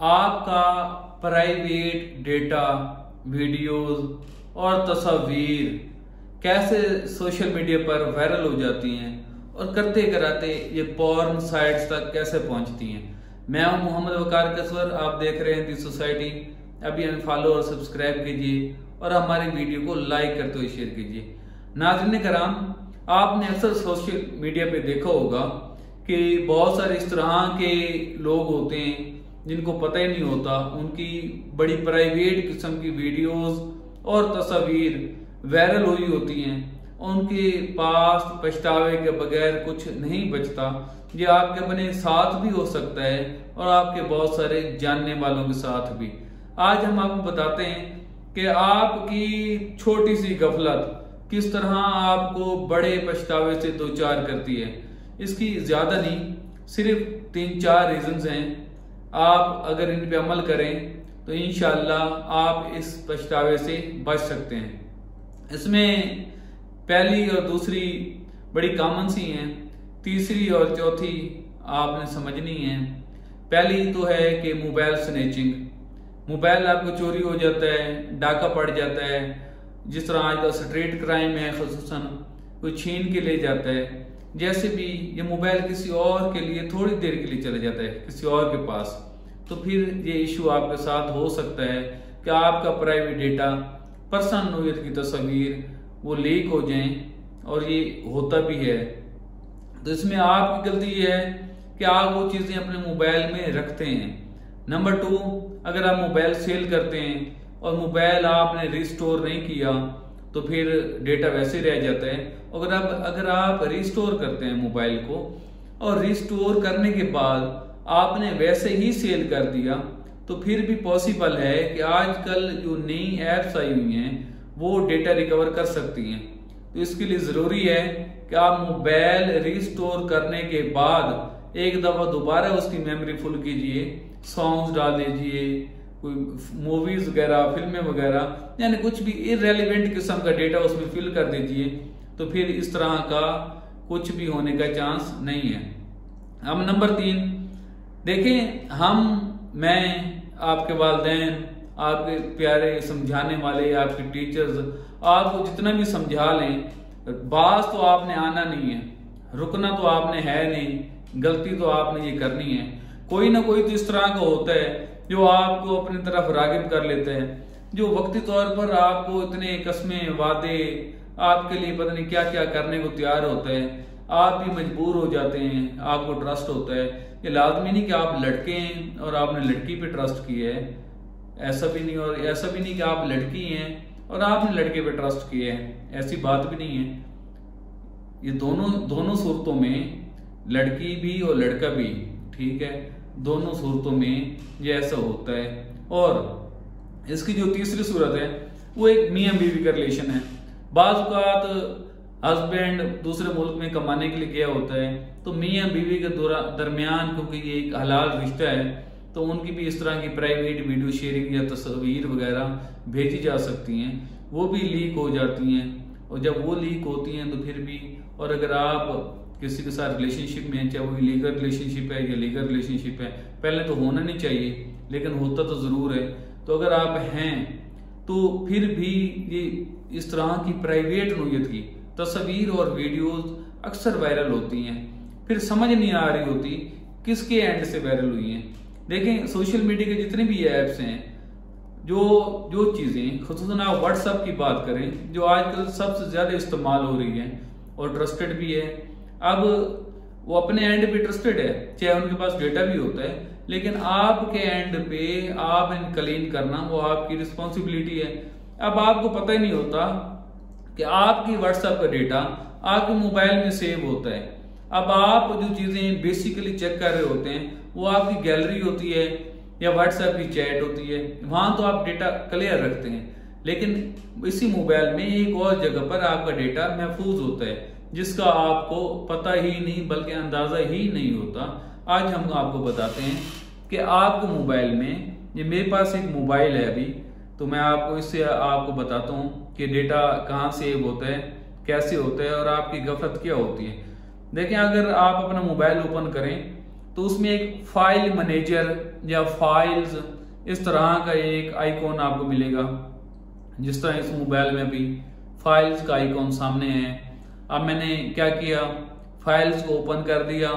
आपका private data, videos और तस्वीर कैसे सोशल मीडिया पर वायरल हो जाती हैं और करते कराते ये पॉर्न साइट्स तक कैसे पहुंचती हैं। मैं हूं मोहम्मद वकार कसवर, आप देख रहे हैं दी सोसाइटी। अभी हमें फॉलो और सब्सक्राइब कीजिए और हमारी वीडियो को लाइक करते हुए शेयर कीजिए। नाज़रीन कराम, आपने अक्सर सोशल मीडिया पे देखा होगा कि बहुत सारे इस तरह के लोग होते हैं जिनको पता ही नहीं होता, उनकी बड़ी प्राइवेट किस्म की वीडियोस और तस्वीर वायरल हुई होती हैं। उनके पास पछतावे के बगैर कुछ नहीं बचता। ये आपके अपने साथ भी हो सकता है और आपके बहुत सारे जानने वालों के साथ भी। आज हम आपको बताते हैं कि आपकी छोटी सी गफलत किस तरह आपको बड़े पछतावे से दो चार करती है। इसकी ज्यादा नहीं, सिर्फ 3-4 रीजंस हैं। आप अगर इन पे अमल करें तो इंशाअल्लाह आप इस पछतावे से बच सकते हैं। इसमें पहली और दूसरी बड़ी कॉमन सी हैं, तीसरी और चौथी आपने समझनी है। पहली तो है कि मोबाइल स्नैचिंग। मोबाइल आपको चोरी हो जाता है, डाका पड़ जाता है। जिस तरह आजकल स्ट्रीट क्राइम है, खुसूसन कोई छीन के ले जाता है। जैसे भी ये मोबाइल किसी और के लिए थोड़ी देर के लिए चला जाता है किसी और के पास, तो फिर ये इशू आपके साथ हो सकता है कि आपका प्राइवेट डेटा, पर्सनल नोयत की तस्वीर वो लीक हो जाएं, और ये होता भी है। तो इसमें आपकी गलती ये है कि आप वो चीजें अपने मोबाइल में रखते हैं। नंबर 2, अगर आप मोबाइल सेल करते हैं और मोबाइल आपने रिस्टोर नहीं किया तो फिर डेटा वैसे रह जाता है। अगर आप रिस्टोर करते हैं मोबाइल को और रिस्टोर करने के बाद आपने वैसे ही सेल कर दिया, तो फिर भी पॉसिबल है कि आजकल जो नई एप्स आई हुई हैं वो डेटा रिकवर कर सकती हैं। तो इसके लिए जरूरी है कि आप मोबाइल रिस्टोर करने के बाद एक दफा दोबारा उसकी मेमोरी फुल कीजिए, सॉन्ग्स डाल दीजिए, कोई मूवीज वगैरह, फिल्में वगैरह, यानी कुछ भी इररेलेवेंट किस्म का डेटा उसमें फिल कर दीजिए। तो फिर इस तरह का कुछ भी होने का चांस नहीं है। अब नंबर 3 देखें, मैं, आपके वालिदैन, आपके प्यारे समझाने वाले, आपके टीचर्स आपको जितना भी समझा लें, बात तो आपने आना नहीं है, रुकना तो आपने है नहीं, गलती तो आपने ये करनी है। कोई ना कोई तो इस तरह का होता है जो आपको अपनी तरफ रागिब कर लेते हैं, जो वक्ती तौर पर आपको इतने कस्में वादे, आपके लिए पता नहीं क्या क्या करने को तैयार होता है। आप भी मजबूर हो जाते हैं, आपको ट्रस्ट होता है। ये लाजमी नहीं कि आप लड़के हैं और आपने लड़की पे ट्रस्ट किया है, ऐसा भी नहीं। और ऐसा भी नहीं कि आप लड़की हैं और आपने लड़के पे ट्रस्ट किया है, ऐसी बात भी नहीं है। ये दोनों सूरतों में, लड़की भी और लड़का भी, ठीक है, दोनों सूरतों में ये ऐसा होता है। और इसकी जो तीसरी सूरत है वो एक मियां बीवी का रिलेशन है। बाज़ औक़ात हस्बैंड दूसरे मुल्क में कमाने के लिए गया होता है, तो मियां बीवी के दरमियान, क्योंकि ये एक हलाल रिश्ता है, तो उनकी भी इस तरह की प्राइवेट वीडियो शेयरिंग या तस्वीर वगैरह भेजी जा सकती हैं, वो भी लीक हो जाती हैं। और जब वो लीक होती हैं तो फिर भी, और अगर आप किसी के साथ रिलेशनशिप में हैं, चाहे वो इलीगल रिलेशनशिप है या लीगल रिलेशनशिप है, पहले तो होना नहीं चाहिए लेकिन होता तो जरूर है। तो अगर आप हैं तो फिर भी ये इस तरह की प्राइवेट नोयत की तस्वीर और वीडियोस अक्सर वायरल होती हैं, फिर समझ नहीं आ रही होती किसके एंड से वायरल हुई हैं। देखें, सोशल मीडिया के जितने भी ऐप्स हैं, जो चीजें, खुसूसन आप व्हाट्सएप की बात करें, जो आजकल सबसे ज्यादा इस्तेमाल हो रही है और ट्रस्टेड भी है। अब वो अपने एंड पे ट्रस्टेड है, चाहे उनके पास डेटा भी होता है, लेकिन आपके एंड पे आप इन क्लीन करना वो आपकी रिस्पॉन्सिबिलिटी है। अब आपको पता ही नहीं होता कि आपकी व्हाट्सएप का डेटा आपके मोबाइल में सेव होता है। अब आप जो चीजें बेसिकली चेक कर रहे होते हैं वो आपकी गैलरी होती है या व्हाट्सएप की चैट होती है, वहां तो आप डेटा क्लियर रखते हैं, लेकिन इसी मोबाइल में एक और जगह पर आपका डेटा महफूज होता है जिसका आपको पता ही नहीं, बल्कि अंदाजा ही नहीं होता। आज हम आपको बताते हैं कि आपको मोबाइल में, ये मेरे पास एक मोबाइल है अभी, तो मैं आपको इससे आपको बताता हूँ कि डेटा कहाँ सेव होता है, कैसे होता है और आपकी गफलत क्या होती है। देखें, अगर आप अपना मोबाइल ओपन करें तो उसमें एक फाइल मैनेजर या फाइल्स इस तरह का एक आइकॉन आपको मिलेगा। जिस तरह इस मोबाइल में अभी फाइल्स का आइकॉन सामने है। अब मैंने क्या किया, फाइल्स को ओपन कर दिया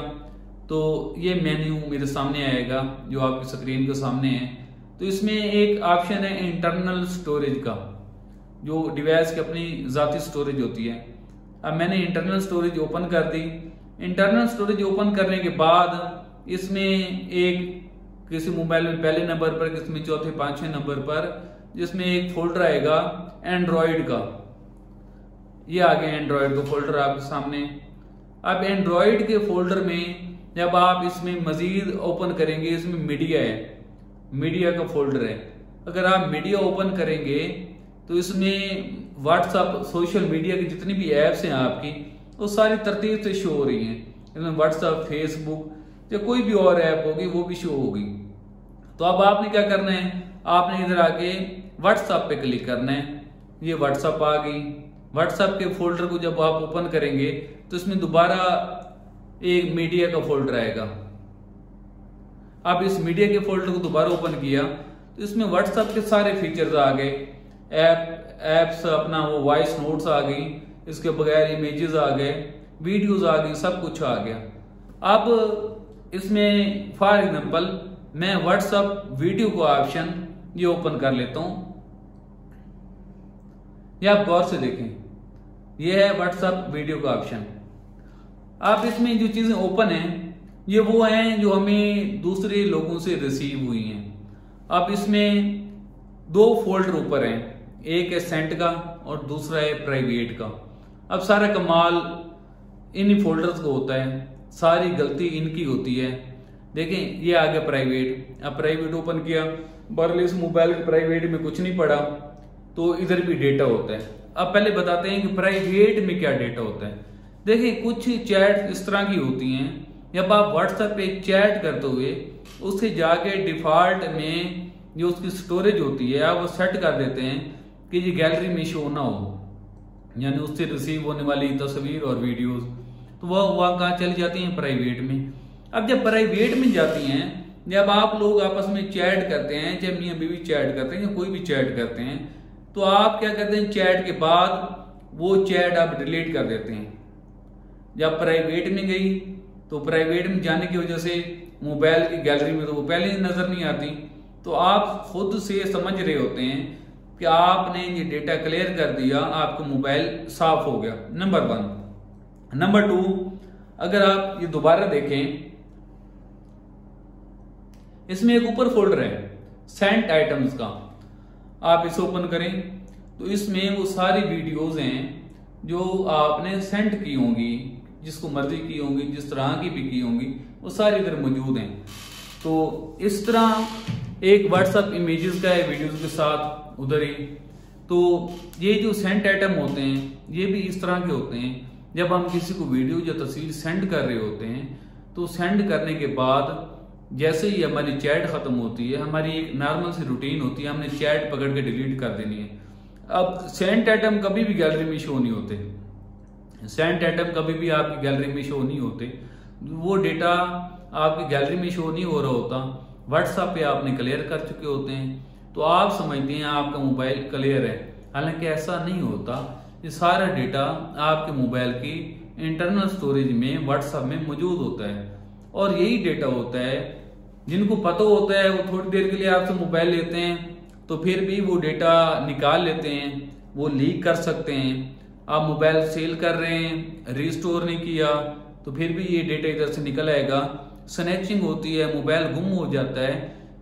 तो ये मेन्यू मेरे सामने आएगा जो आपकी स्क्रीन के सामने है। तो इसमें एक ऑप्शन है इंटरनल स्टोरेज का, जो डिवाइस की अपनी जाती स्टोरेज होती है। अब मैंने इंटरनल स्टोरेज ओपन कर दी। इंटरनल स्टोरेज ओपन करने के बाद इसमें एक किसी मोबाइल में पहले नंबर पर, किसी में चौथे पांचवें नंबर पर, जिसमें एक फोल्डर आएगा एंड्रॉइड का। ये आ गया एंड्रॉइड का फोल्डर आपके सामने। अब एंड्रॉइड के फोल्डर में जब आप इसमें मजीद ओपन करेंगे, इसमें मीडिया है, मीडिया का फोल्डर है। अगर आप मीडिया ओपन करेंगे तो इसमें व्हाट्सएप, सोशल मीडिया की जितनी भी ऐप्स हैं आपकी, वो सारी तरतीब से शो हो रही हैं। इसमें व्हाट्सएप, फेसबुक या कोई भी और ऐप होगी वो भी शो होगी। तो अब आपने क्या करना है, आपने इधर आके व्हाट्सएप पे क्लिक करना है। ये व्हाट्सएप आ गई। व्हाट्सएप के फोल्डर को जब आप ओपन करेंगे तो इसमें दोबारा एक मीडिया का फोल्डर आएगा। अब इस मीडिया के फोल्डर को दोबारा ओपन किया तो इसमें व्हाट्सएप के सारे फीचर्स आ गए। एप्स अपना वो वॉइस नोट्स आ गई, इसके बगैर इमेजेस आ गए, वीडियोस आ गई, सब कुछ आ गया। अब इसमें फॉर एग्जांपल मैं व्हाट्सएप वीडियो को ऑप्शन ये ओपन कर लेता हूं। ये आप गौर से देखें, ये है व्हाट्सएप वीडियो का ऑप्शन। आप इसमें जो चीजें ओपन हैं ये वो हैं जो हमें दूसरे लोगों से रिसीव हुई हैं। अब इसमें दो फोल्डर ऊपर हैं, एक है सेंट का और दूसरा है प्राइवेट का। अब सारा कमाल इन फोल्डर्स को होता है, सारी गलती इनकी होती है। देखें ये आ गया प्राइवेट। अब प्राइवेट ओपन किया, बहरहाल इस मोबाइल के प्राइवेट में कुछ नहीं पड़ा, तो इधर भी डेटा होता है। अब पहले बताते हैं कि प्राइवेट में क्या डेटा होता है। देखिए कुछ चैट इस तरह की होती हैं, जब आप व्हाट्सएप पे चैट करते हुए उससे जाके डिफॉल्ट में जो उसकी स्टोरेज होती है आप वो सेट कर देते हैं कि ये गैलरी में शो ना हो, यानी उससे रिसीव होने वाली तस्वीर और वीडियोस, तो वह कहाँ चली जाती हैं, प्राइवेट में। अब जब प्राइवेट में जाती हैं, जब आप लोग आपस में चैट करते हैं, जब मियां बीवी चैट करते हैं या कोई भी चैट करते हैं, तो आप क्या करते हैं, चैट के बाद वो चैट आप डिलीट कर देते हैं। जब प्राइवेट में गई तो प्राइवेट में जाने की वजह से मोबाइल की गैलरी में तो वो पहले ही नजर नहीं आती, तो आप खुद से समझ रहे होते हैं कि आपने ये डेटा क्लियर कर दिया, आपका मोबाइल साफ हो गया। नंबर 1। नंबर 2, अगर आप ये दोबारा देखें, इसमें एक ऊपर फोल्डर है सेंट आइटम्स का। आप इसे ओपन करें तो इसमें वो सारी वीडियोस हैं जो आपने सेंड की होंगी, जिसको मर्जी की होंगी, जिस तरह की भी की होंगी, वो सारी इधर मौजूद हैं। तो इस तरह एक व्हाट्सएप इमेजेस का है वीडियोस के साथ उधर ही। तो ये जो सेंट आइटम होते हैं ये भी इस तरह के होते हैं। जब हम किसी को वीडियो या तस्वीर सेंड कर रहे होते हैं तो सेंड करने के बाद जैसे ही हमारी चैट खत्म होती है, हमारी एक नॉर्मल सी रूटीन होती है, हमने चैट पकड़ के डिलीट कर देनी है। अब सेंट आइटम कभी भी गैलरी में शो नहीं होते, सेंट आइटम कभी भी आपकी गैलरी में शो नहीं होते। वो डेटा आपकी गैलरी में शो नहीं हो रहा होता, व्हाट्सएप पे आपने क्लियर कर चुके होते हैं, तो आप समझते हैं आपका मोबाइल क्लियर है। हालांकि ऐसा नहीं होता, ये सारा डेटा आपके मोबाइल की इंटरनल स्टोरेज में व्हाट्सएप में मौजूद होता है। और यही डेटा होता है, जिनको पता होता है वो थोड़ी देर के लिए आपसे मोबाइल लेते हैं तो फिर भी वो डेटा निकाल लेते हैं, वो लीक कर सकते हैं। आप मोबाइल सेल कर रहे हैं, रिस्टोर नहीं किया, तो फिर भी ये डेटा इधर से निकल आएगा। स्नैचिंग होती है, मोबाइल गुम हो जाता है,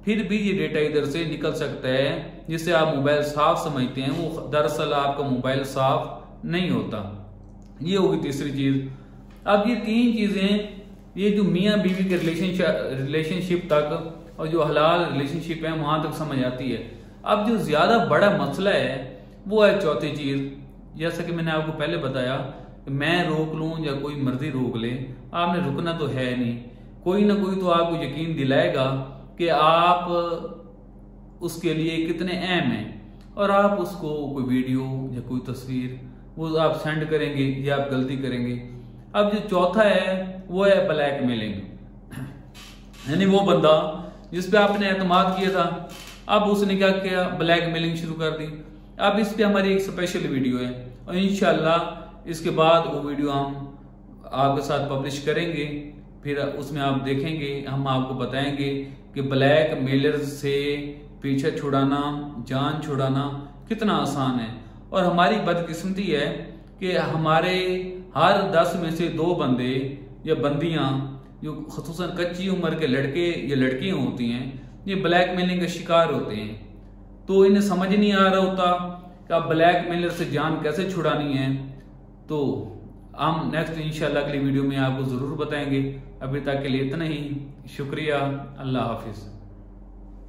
फिर भी ये डेटा इधर से निकल सकता है, जिससे आप मोबाइल साफ समझते हैं, वो दरअसल आपका मोबाइल साफ नहीं होता। ये होगी तीसरी चीज। अब ये तीन चीजें, ये जो मियाँ बीवी के रिलेशनशिप तक और जो हलाल रिलेशनशिप है वहां तक समझ आती है। अब जो ज्यादा बड़ा मसला है वो है चौथी चीज। जैसा कि मैंने आपको पहले बताया, मैं रोक लूं या कोई मर्जी रोक ले, आपने रुकना तो है नहीं। कोई ना कोई तो आपको यकीन दिलाएगा कि आप उसके लिए कितने अहम हैं, और आप उसको कोई वीडियो या कोई तस्वीर वो आप सेंड करेंगे या आप गलती करेंगे। अब जो चौथा है वो है ब्लैकमेलिंग। यानी वो बंदा जिस पे आपने एतमाद किया था, अब उसने क्या किया, ब्लैकमेलिंग शुरू कर दी। अब इस पे हमारी एक स्पेशल वीडियो है और इंशाल्लाह इसके बाद वो वीडियो हम आपके साथ पब्लिश करेंगे। फिर उसमें आप देखेंगे, हम आपको बताएंगे कि ब्लैकमेलर से पीछे छुड़ाना, जान छुड़ाना कितना आसान है। और हमारी बदकिस्मती है कि हमारे हर 10 में से 2 बंदे या बंदियां जो खुसूसन कच्ची उम्र के लड़के या लड़कियां होती हैं, ये ब्लैकमेलिंग का शिकार होते हैं। तो इन्हें समझ नहीं आ रहा होता कि अब ब्लैकमेलर से जान कैसे छुड़ानी है। तो हम नेक्स्ट इंशाल्लाह अगली वीडियो में आपको ज़रूर बताएंगे। अभी तक के लिए इतना ही, शुक्रिया, अल्लाह हाफिज़।